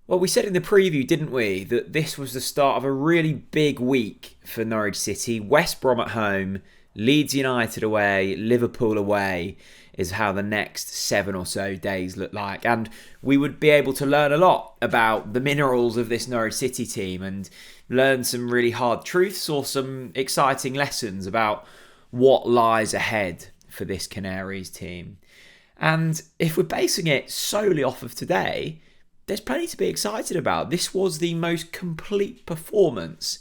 Well, we said in the preview, didn't we, that this was the start of a really big week for Norwich City. West Brom at home, Leeds United away, Liverpool away is how the next 7 or so days look like. And we would be able to learn a lot about the minerals of this Norwich City team and learn some really hard truths or some exciting lessons about what lies ahead for this Canaries team. And if we're basing it solely off of today, there's plenty to be excited about. This was the most complete performance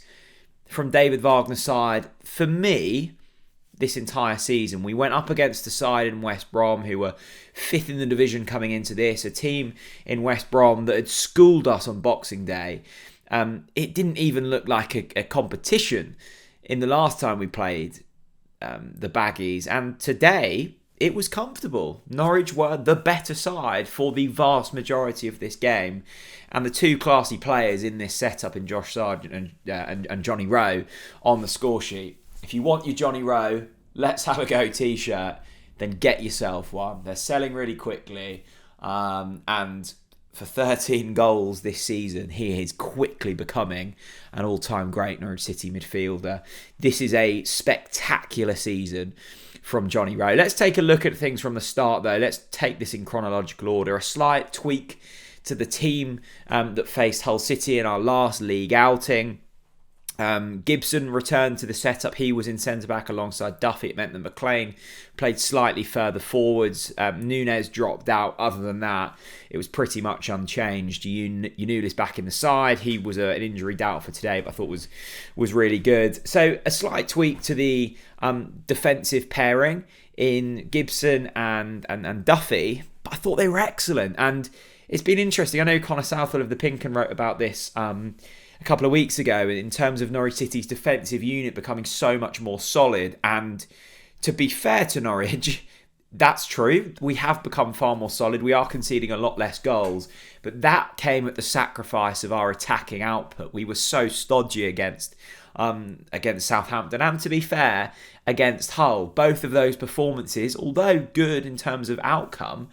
from David Wagner's side for me this entire season. We went up against a side in West Brom who were 5th in the division coming into this, a team in West Brom that had schooled us on Boxing Day. It didn't even look like a competition in the last time we played the Baggies, and today it was comfortable. Norwich were the better side for the vast majority of this game. And the two classy players in this setup in Josh Sargent and Johnny Rowe on the score sheet. If you want your Johnny Rowe, let's have a go t-shirt, then get yourself one. They're selling really quickly. And for 13 goals this season, he is quickly becoming an all-time great Norwich City midfielder. This is a spectacular season from Johnny Rowe. Let's take a look at things from the start, though. Let's take this in chronological order. A slight tweak to the team that faced Hull City in our last league outing. Gibson returned to the setup. He was in centre-back alongside Duffy. It meant that McLean played slightly further forwards. Nunes dropped out. Other than that, it was pretty much unchanged. Yunulis back in the side. He was an injury doubt for today, but I thought was really good. So a slight tweak to the defensive pairing in Gibson and Duffy, but I thought they were excellent. And it's been interesting. I know Connor Southwell of the Pinken wrote about this a couple of weeks ago in terms of Norwich City's defensive unit becoming so much more solid. And to be fair to Norwich, that's true. We have become far more solid. We are conceding a lot less goals, but that came at the sacrifice of our attacking output. We were so stodgy against Southampton, and to be fair, against Hull. Both of those performances, although good in terms of outcome,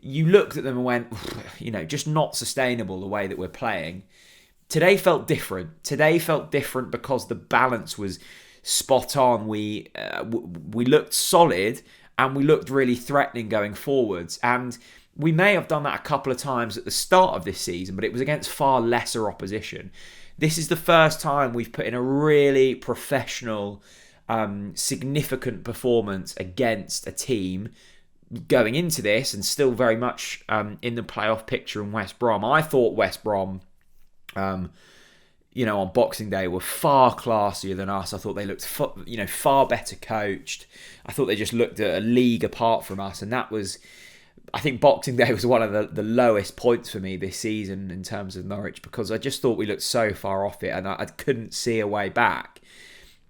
you looked at them and went, just not sustainable the way that we're playing. Today felt different. Today felt different because the balance was spot on. We looked solid and we looked really threatening going forwards. And we may have done that a couple of times at the start of this season, but it was against far lesser opposition. This is the first time we've put in a really professional, significant performance against a team going into this and still very much in the playoff picture in West Brom. I thought West Brom on Boxing Day were far classier than us. I thought they looked far better coached. I thought they just looked at a league apart from us, and that was, I think Boxing Day was one of the lowest points for me this season in terms of Norwich, because I just thought we looked so far off it and I couldn't see a way back.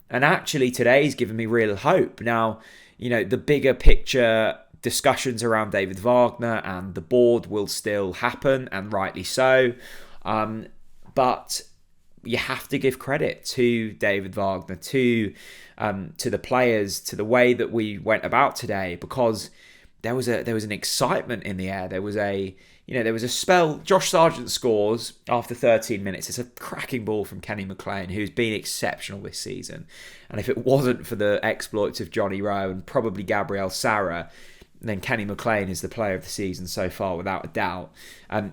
And actually today's given me real hope. Now, the bigger picture discussions around David Wagner and the board will still happen, and rightly so. But you have to give credit to David Wagner, to the players, to the way that we went about today, because there was an excitement in the air. There was a spell. Josh Sargent scores after 13 minutes. It's a cracking ball from Kenny McLean, who's been exceptional this season. And if it wasn't for the exploits of Johnny Rowe and probably Gabriel Sara, then Kenny McLean is the player of the season so far, without a doubt.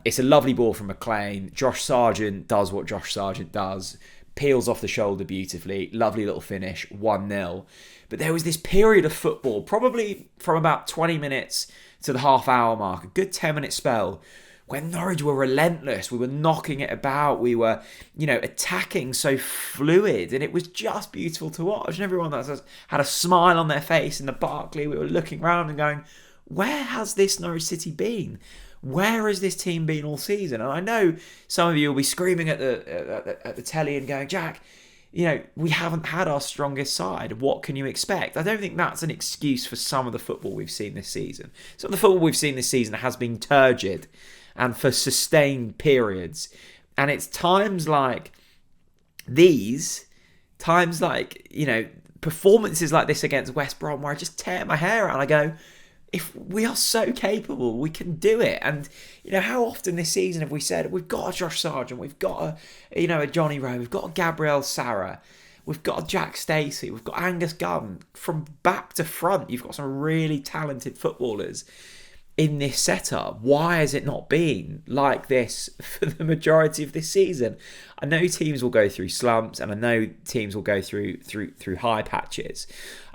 It's a lovely ball from McLean. Josh Sargent does what Josh Sargent does, peels off the shoulder beautifully, lovely little finish, 1-0. But there was this period of football, probably from about 20 minutes to the half-hour mark, a good 10-minute spell, when Norwich were relentless. We were knocking it about. We were, attacking so fluid, and it was just beautiful to watch. And everyone that had a smile on their face in the Barclay, we were looking around and going, where has this Norwich City been? Where has this team been all season? And I know some of you will be screaming at the telly and going, Jack, we haven't had our strongest side. What can you expect? I don't think that's an excuse for some of the football we've seen this season. Some of the football we've seen this season has been turgid and for sustained periods. And it's times like these, performances like this against West Brom, where I just tear my hair out and I go, if we are so capable, we can do it. And how often this season have we said we've got a Josh Sargent, we've got a Johnny Rowe, we've got a Gabriel Sara, we've got a Jack Stacey, we've got Angus Gunn. From back to front, you've got some really talented footballers in this setup. Why has it not been like this for the majority of this season? I know teams will go through slumps, and I know teams will go through high patches.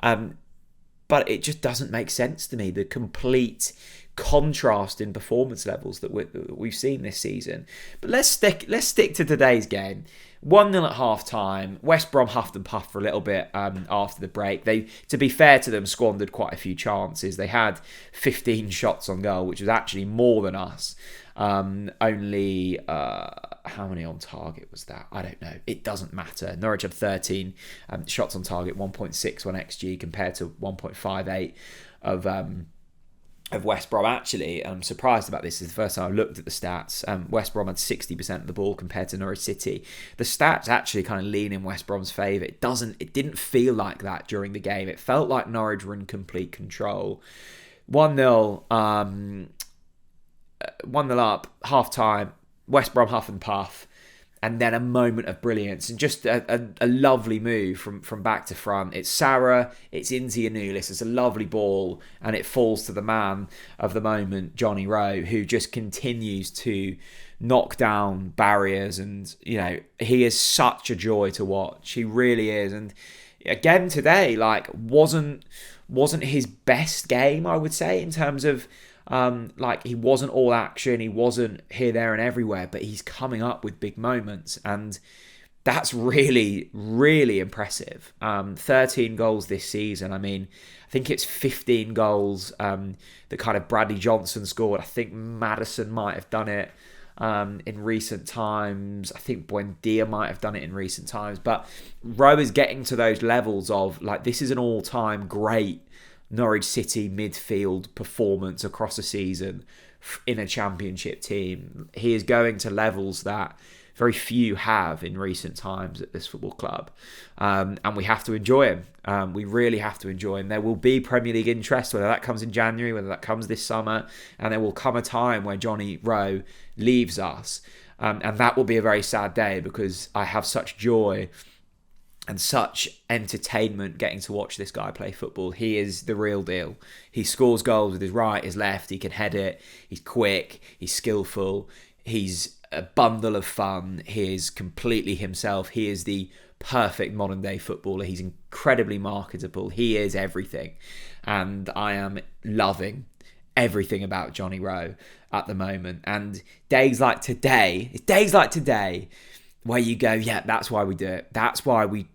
But it just doesn't make sense to me, the complete contrast in performance levels that we've seen this season. But let's stick to today's game. 1-0 at half-time. West Brom huffed and puffed for a little bit after the break. They, to be fair to them, squandered quite a few chances. They had 15 shots on goal, which was actually more than us. Only how many on target was that? I don't know. It doesn't matter. Norwich had 13 shots on target, 1.61 XG compared to 1.58 of West Brom. Actually, I'm surprised about this. It's the first time I've looked at the stats. West Brom had 60% of the ball compared to Norwich City. The stats actually kind of lean in West Brom's favour. It didn't feel like that during the game. It felt like Norwich were in complete control. 1-0. 1-0 up, half-time, West Brom huff and puff, and then a moment of brilliance and just a lovely move from back to front. It's Sara, it's into Yanulis, it's a lovely ball, and it falls to the man of the moment, Johnny Rowe, who just continues to knock down barriers, and he is such a joy to watch. He really is. And again today, wasn't his best game, I would say, in terms of he wasn't all action, he wasn't here, there and everywhere, but he's coming up with big moments, and that's really, really impressive. 13 goals this season. I mean, I think it's 15 goals that kind of Bradley Johnson scored. I think Maddison might have done it in recent times. I think Buendia might have done it in recent times, but Rowe is getting to those levels of this is an all-time great Norwich City midfield performance across a season in a championship team. He is going to levels that very few have in recent times at this football club. And we have to enjoy him. We really have to enjoy him. There will be Premier League interest, whether that comes in January, whether that comes this summer, and there will come a time where Johnny Rowe leaves us. And that will be a very sad day, because I have such joy and such entertainment getting to watch this guy play football. He is the real deal. He scores goals with his right, his left. He can head it. He's quick. He's skillful. He's a bundle of fun. He is completely himself. He is the perfect modern day footballer. He's incredibly marketable. He is everything. And I am loving everything about Johnny Rowe at the moment. And days like today, where you go, yeah, that's why we do it. That's why we,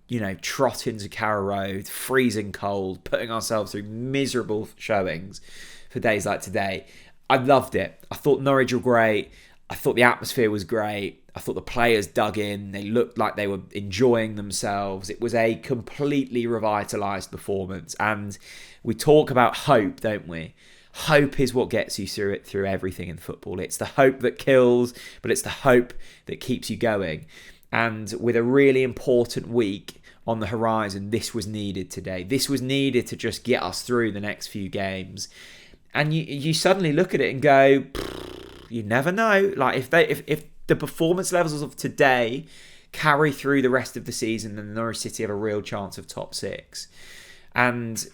trot into Carrow Road, freezing cold, putting ourselves through miserable showings for days like today. I loved it. I thought Norwich were great. I thought the atmosphere was great. I thought the players dug in. They looked like they were enjoying themselves. It was a completely revitalised performance. And we talk about hope, don't we? Hope is what gets you through everything in football. It's the hope that kills, but it's the hope that keeps you going. And with a really important week on the horizon, this was needed today. This was needed to just get us through the next few games. And you suddenly look at it and go, you never know. If the performance levels of today carry through the rest of the season, then Norwich City have a real chance of top six. And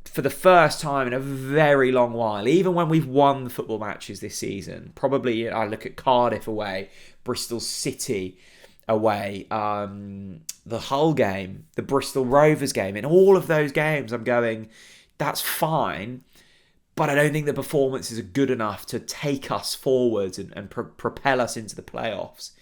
for the first time in a very long while, even when we've won the football matches this season, probably I look at Cardiff away, Bristol City away, the Hull game, the Bristol Rovers game, in all of those games I'm going, that's fine, but I don't think the performances are good enough to take us forwards and propel us into the playoffs.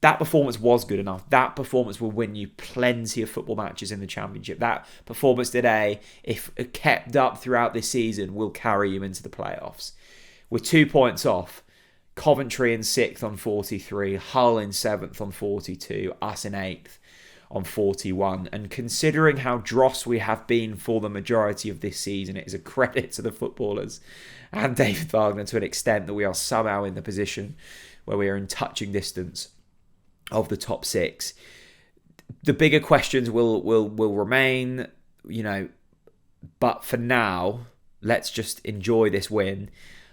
That performance was good enough. That performance will win you plenty of football matches in the Championship. That performance today, if kept up throughout this season, will carry you into the playoffs. We're 2 points off. Coventry in 6th on 43. Hull in 7th on 42. Us in 8th on 41. And considering how dross we have been for the majority of this season, it is a credit to the footballers and David Wagner to an extent that we are somehow in the position where we are in touching distance of the top six. The bigger questions will remain. But for now, let's just enjoy this win.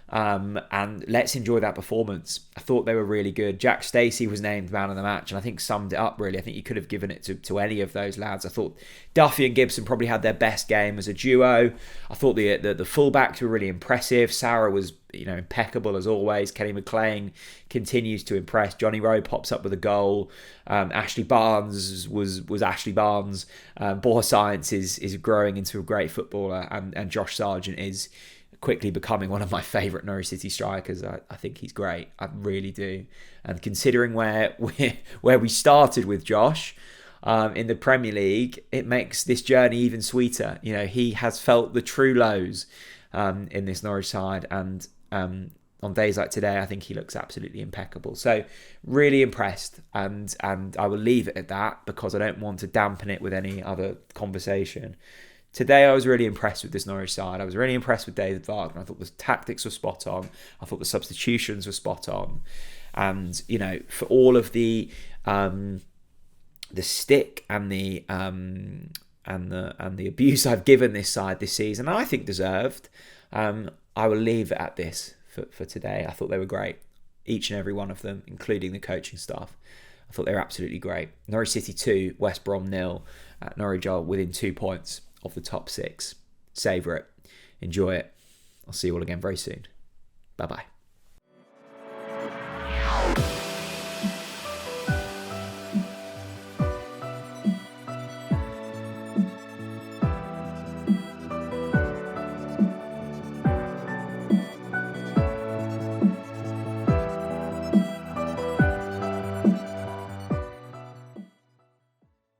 And let's enjoy that performance. I thought they were really good. Jack Stacey was named man of the match, and I think summed it up really. I think you could have given it to any of those lads. I thought Duffy and Gibson probably had their best game as a duo. I thought the fullbacks were really impressive. Sarah was impeccable as always. Kenny McLean continues to impress. Johnny Rowe pops up with a goal. Ashley Barnes was Ashley Barnes. Ball Science is growing into a great footballer, and Josh Sargent is quickly becoming one of my favourite Norwich City strikers. I think he's great. I really do. And considering where we started with Josh in the Premier League, it makes this journey even sweeter. He has felt the true lows in this Norwich side, and on days like today, I think he looks absolutely impeccable. So really impressed, and I will leave it at that because I don't want to dampen it with any other conversation. Today, I was really impressed with this Norwich side. I was really impressed with David Wagner. I thought the tactics were spot on. I thought the substitutions were spot on. And, for all of the stick and the abuse I've given this side this season, I think deserved, I will leave it at this for today. I thought they were great. Each and every one of them, including the coaching staff. I thought they were absolutely great. Norwich City 2, West Brom 0. Norwich are within 2 points of the top 6. Savour it. Enjoy it. I'll see you all again very soon. Bye-bye.